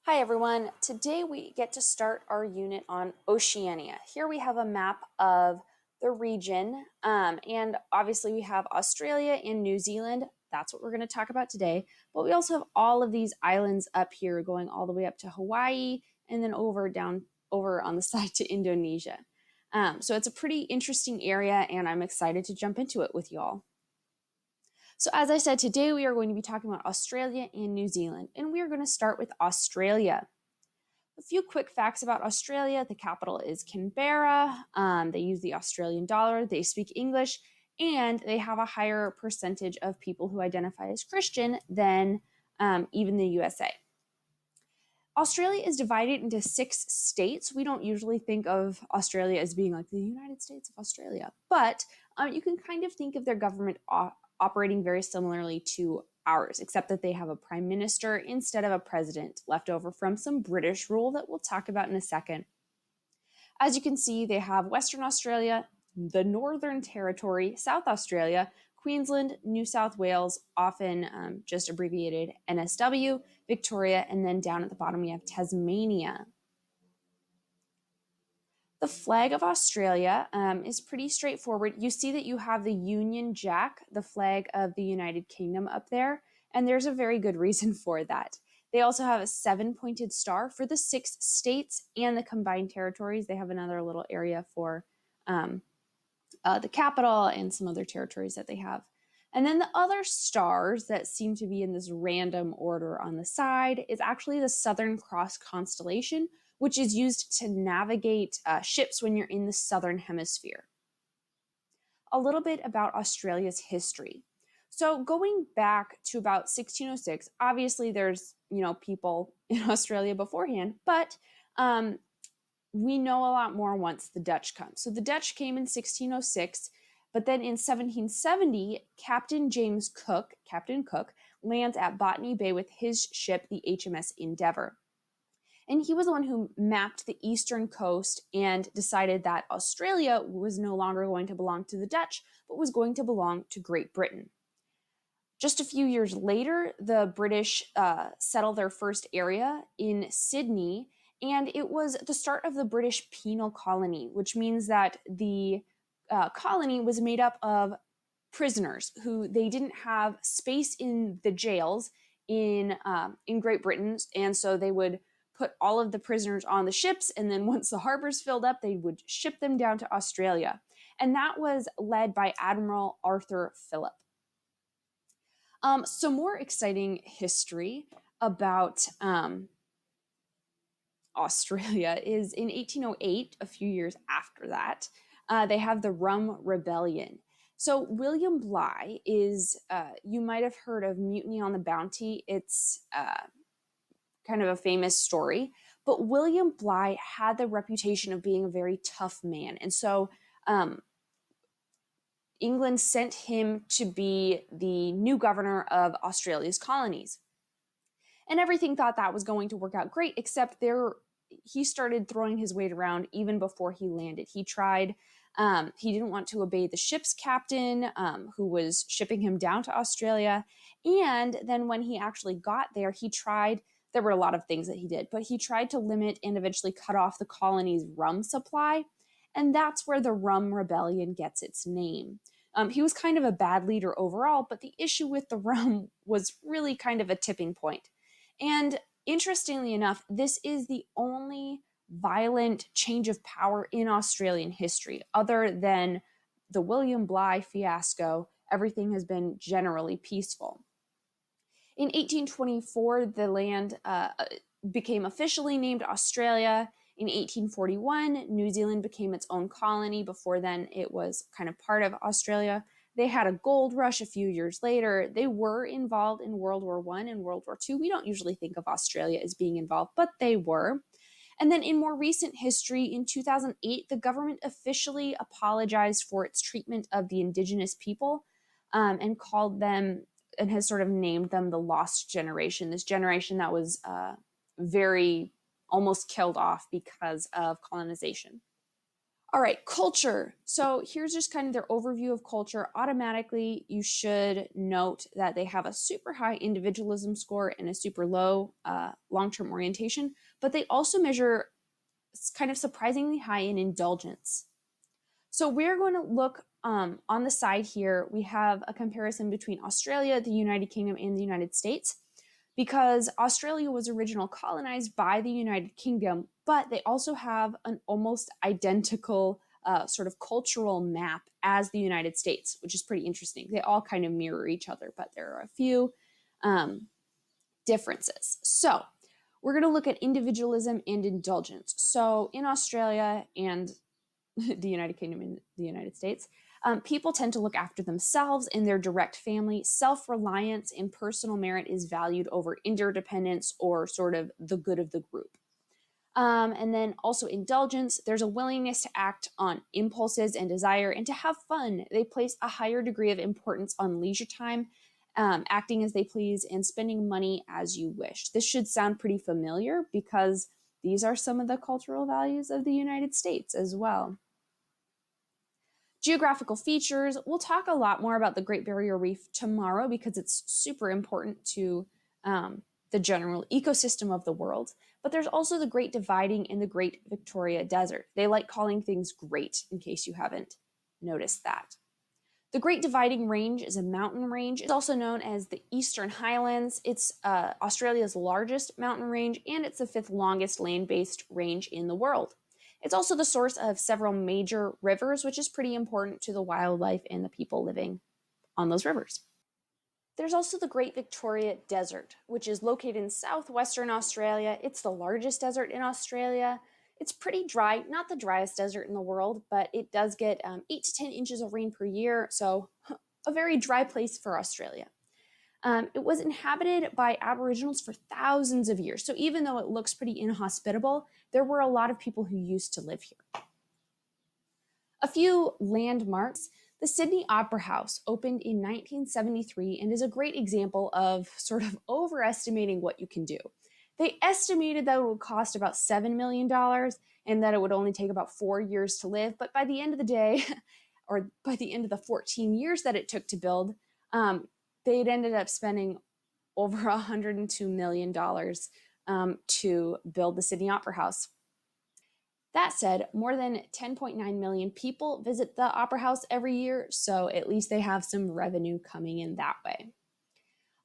Hi everyone. Today we get to start our unit on Oceania. Here we have a map of the region, and obviously we have Australia and New Zealand. That's what we're going to talk about today. But we also have all of these islands up here, going all the way up to Hawaii, and then over on the side to Indonesia. So it's a pretty interesting area, and I'm excited to jump into it with y'all. So, as I said, today we are going to be talking about Australia and New Zealand, and we are going to start with Australia. A few quick facts about Australia. The capital is Canberra. They use the Australian dollar. They speak English. And they have a higher percentage of people who identify as Christian than even the USA. Australia is divided into 6 states. We don't usually think of Australia as being like the United States of Australia, but you can kind of think of their government operating very similarly to ours, except that they have a prime minister instead of a president left over from some British rule that we'll talk about in a second. As you can see, they have Western Australia, the Northern Territory, South Australia, Queensland, New South Wales, often just abbreviated NSW, Victoria, and then down at the bottom we have Tasmania. The flag of Australia is pretty straightforward. You see that you have the Union Jack, the flag of the United Kingdom, up there, and there's a very good reason for that. They also have a 7 pointed star for the 6 states and the combined territories. They have another little area for um, the capital and some other territories that they have. And then the other stars that seem to be in this random order on the side is actually the Southern Cross constellation, which is used to navigate ships when you're in the southern hemisphere. A little bit about Australia's history. So going back to about 1606, obviously there's people in Australia beforehand, but we know a lot more once the Dutch come. So the Dutch came in 1606, but then in 1770, Captain Cook, lands at Botany Bay with his ship, the HMS Endeavour. And he was the one who mapped the eastern coast and decided that Australia was no longer going to belong to the Dutch, but was going to belong to Great Britain. Just a few years later, the British settled their first area in Sydney, and it was the start of the British penal colony, which means that the colony was made up of prisoners who they didn't have space in the jails in Great Britain, and so they would put all of the prisoners on the ships, and then once the harbors filled up, they would ship them down to Australia, and that was led by Admiral Arthur Phillip. Some more exciting history about Australia is in 1808, a few years after that, they have the Rum Rebellion. So, William Bligh is, you might have heard of Mutiny on the Bounty. It's kind of a famous story. But William Bligh had the reputation of being a very tough man. And so, England sent him to be the new governor of Australia's colonies. And everything thought that was going to work out great, except he started throwing his weight around even before he landed. He didn't want to obey the ship's captain, who was shipping him down to Australia. And then when he actually got there, there were a lot of things that he did, but he tried to limit and eventually cut off the colony's rum supply. And that's where the Rum Rebellion gets its name. He was kind of a bad leader overall, but the issue with the rum was really kind of a tipping point. And interestingly enough, this is the only violent change of power in Australian history. Other than the William Bligh fiasco, everything has been generally peaceful. In 1824, the land became officially named Australia. In 1841, New Zealand became its own colony. Before then, it was kind of part of Australia. They had a gold rush a few years later. They were involved in World War I and World War II. We don't usually think of Australia as being involved, but they were. And then in more recent history, in 2008, the government officially apologized for its treatment of the indigenous people, and called them and has sort of named them the lost generation, this generation that was very almost killed off because of colonization. All right, culture. So here's just kind of their overview of culture. Automatically, you should note that they have a super high individualism score and a super low long term orientation, but they also measure kind of surprisingly high in indulgence. So we're going to look on the side here. We have a comparison between Australia, the United Kingdom, and the United States, because Australia was originally colonized by the United Kingdom, but they also have an almost identical sort of cultural map as the United States, which is pretty interesting. They all kind of mirror each other, but there are a few differences. So we're going to look at individualism and indulgence. So in Australia and the United Kingdom and the United States, people tend to look after themselves and their direct family. Self-reliance and personal merit is valued over interdependence or sort of the good of the group. And then also indulgence, there's a willingness to act on impulses and desire and to have fun. They place a higher degree of importance on leisure time, acting as they please, and spending money as you wish. This should sound pretty familiar because these are some of the cultural values of the United States as well. Geographical features, we'll talk a lot more about the Great Barrier Reef tomorrow because it's super important to the general ecosystem of the world. But there's also the Great Dividing and the Great Victoria Desert. They like calling things great, in case you haven't noticed that. The Great Dividing Range is a mountain range. It's also known as the Eastern Highlands. It's Australia's largest mountain range, and it's the 5th longest land-based range in the world. It's also the source of several major rivers, which is pretty important to the wildlife and the people living on those rivers. There's also the Great Victoria Desert, which is located in southwestern Australia. It's the largest desert in Australia. It's pretty dry, not the driest desert in the world, but it does get 8 to 10 inches of rain per year, so a very dry place for Australia. It was inhabited by Aboriginals for thousands of years, so even though it looks pretty inhospitable, there were a lot of people who used to live here. A few landmarks. The Sydney Opera House opened in 1973 and is a great example of sort of overestimating what you can do. They estimated that it would cost about $7 million and that it would only take about 4 years to live, but by the end of the day, or by the end of the 14 years that it took to build, they'd ended up spending over $102 million to build the Sydney Opera House. That said, more than 10.9 million people visit the Opera House every year, so at least they have some revenue coming in that way.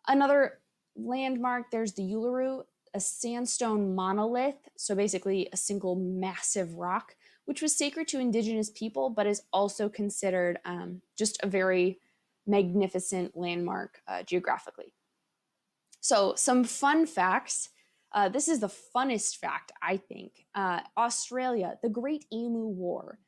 Another landmark, there's the Uluru, a sandstone monolith, so basically a single massive rock, which was sacred to Indigenous people, but is also considered just a very magnificent landmark geographically. So some fun facts. This is the funnest fact, I think. Australia, the Great Emu War.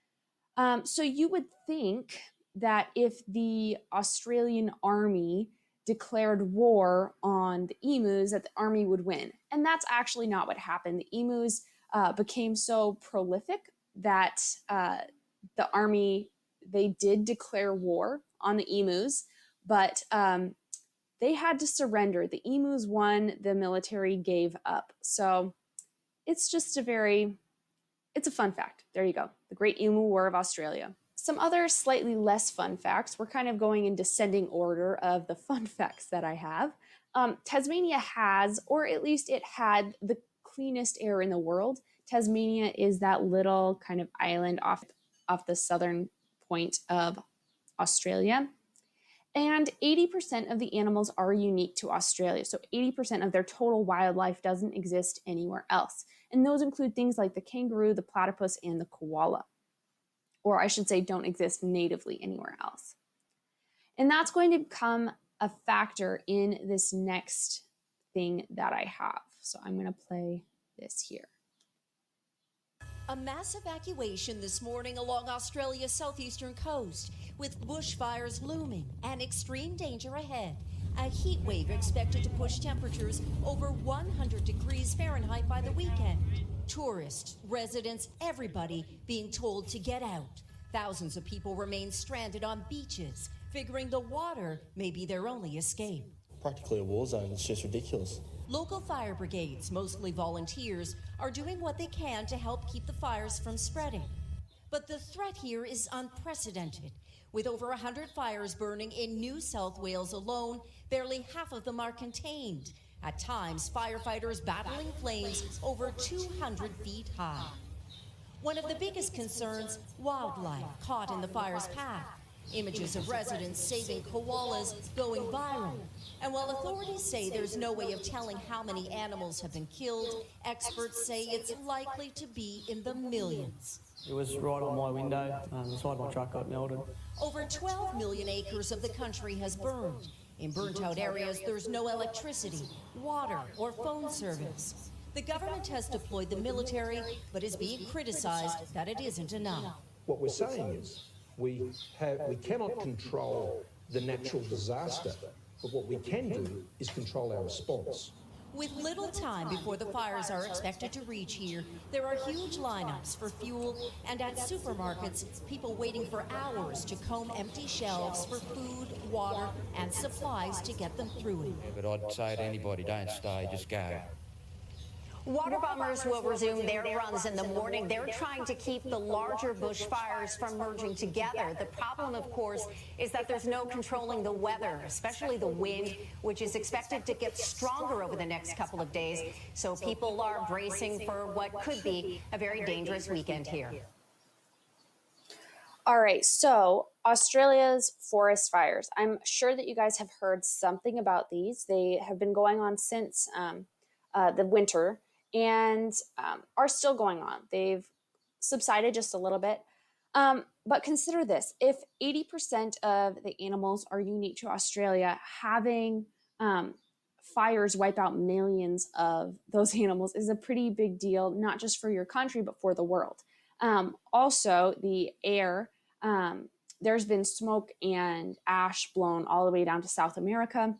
So you would think that if the Australian Army declared war on the emus, that the army would win. And that's actually not what happened. The emus became so prolific that the army, they did declare war on the emus, but they had to surrender. The emus won, the military gave up. So it's just it's a fun fact. There you go. The Great Emu War of Australia. Some other slightly less fun facts. We're kind of going in descending order of the fun facts that I have. Tasmania has, or at least it had, the cleanest air in the world. Tasmania is that little kind of island off the southern point of Australia. And 80% of the animals are unique to Australia. So 80% of their total wildlife doesn't exist anywhere else. And those include things like the kangaroo, the platypus, and the koala. Or I should say don't exist natively anywhere else. And that's going to become a factor in this next thing that I have. So I'm going to play this here. A mass evacuation this morning along Australia's southeastern coast, with bushfires looming and extreme danger ahead. A heat wave expected to push temperatures over 100 degrees Fahrenheit by the weekend. Tourists, residents, everybody being told to get out. Thousands of people remain stranded on beaches, figuring the water may be their only escape. Practically a war zone. It's just ridiculous. Local fire brigades, mostly volunteers, are doing what they can to help keep the fires from spreading. But the threat here is unprecedented. With over 100 fires burning in New South Wales alone, barely half of them are contained. At times, firefighters battling flames over 200 feet high. One of the biggest concerns, wildlife caught in the fire's path. Images of residents saving koalas going viral. And while authorities say there's no way of telling how many animals have been killed, experts say it's likely to be in the millions. It was right on my window, the side of my truck got melted. Over 12 million acres of the country has burned. In burnt-out areas, there's no electricity, water, or phone service. The government has deployed the military, but is being criticized that it isn't enough. What we're saying is we cannot control the natural disaster, but what we can do is control our response. With little time before the fires are expected to reach here, there are huge lineups for fuel, and at supermarkets, people waiting for hours to comb empty shelves for food, water, and supplies to get them through it. But I'd say to anybody, don't stay, just go. Water bombers will resume their runs in the morning. They're trying to keep the larger bushfires from merging together. The problem, of course, is that there's no controlling the weather, especially the wind, which is expected to get stronger over the next couple of days. So people are bracing for what could be a very dangerous weekend here. All right, so Australia's forest fires. I'm sure that you guys have heard something about these. They have been going on since the winter, and are still going on. They've subsided just a little bit. But consider this, if 80% of the animals are unique to Australia, having fires wipe out millions of those animals is a pretty big deal, not just for your country, but for the world. Also, the air, there's been smoke and ash blown all the way down to South America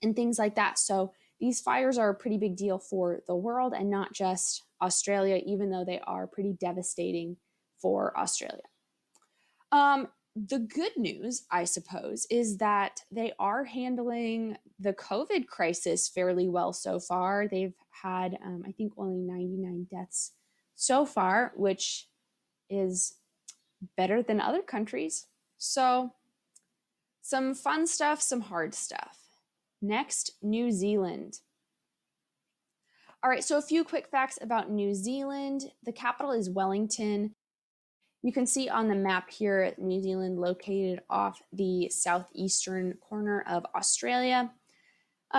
and things like that. So these fires are a pretty big deal for the world and not just Australia, even though they are pretty devastating for Australia. The good news, I suppose, is that they are handling the COVID crisis fairly well so far. They've had, I think, only 99 deaths so far, which is better than other countries. So some fun stuff, some hard stuff. Next, New Zealand. All right, so a few quick facts about New Zealand. The capital is Wellington. You can see on the map here, New Zealand located off the southeastern corner of Australia.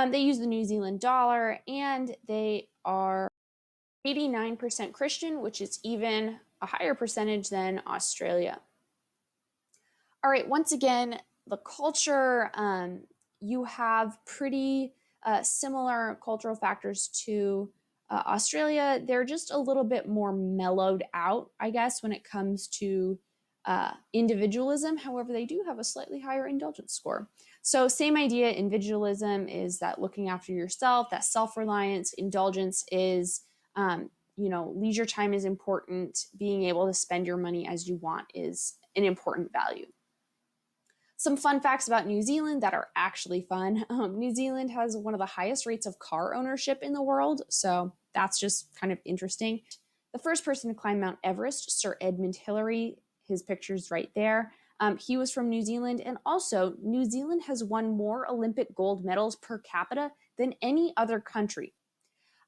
They use the New Zealand dollar, and they are 89% Christian, which is even a higher percentage than Australia. All right, once again, the culture, you have pretty similar cultural factors to Australia. They're just a little bit more mellowed out, I guess, when it comes to individualism. However, they do have a slightly higher indulgence score. So same idea, individualism is that looking after yourself, that self-reliance. Indulgence is, leisure time is important. Being able to spend your money as you want is an important value. Some fun facts about New Zealand that are actually fun. New Zealand has one of the highest rates of car ownership in the world, so that's just kind of interesting. The first person to climb Mount Everest, Sir Edmund Hillary, his picture's right there. He was from New Zealand, and also New Zealand has won more Olympic gold medals per capita than any other country.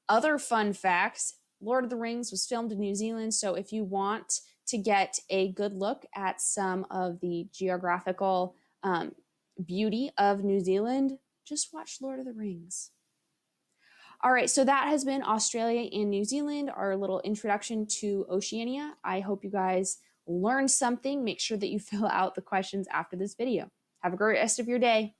Other fun facts, Lord of the Rings was filmed in New Zealand, so if you want to get a good look at some of the geographical beauty of New Zealand, just watch Lord of the Rings. All right, so that has been Australia and New Zealand, our little introduction to Oceania. I hope you guys learned something. Make sure that you fill out the questions after this video. Have a great rest of your day.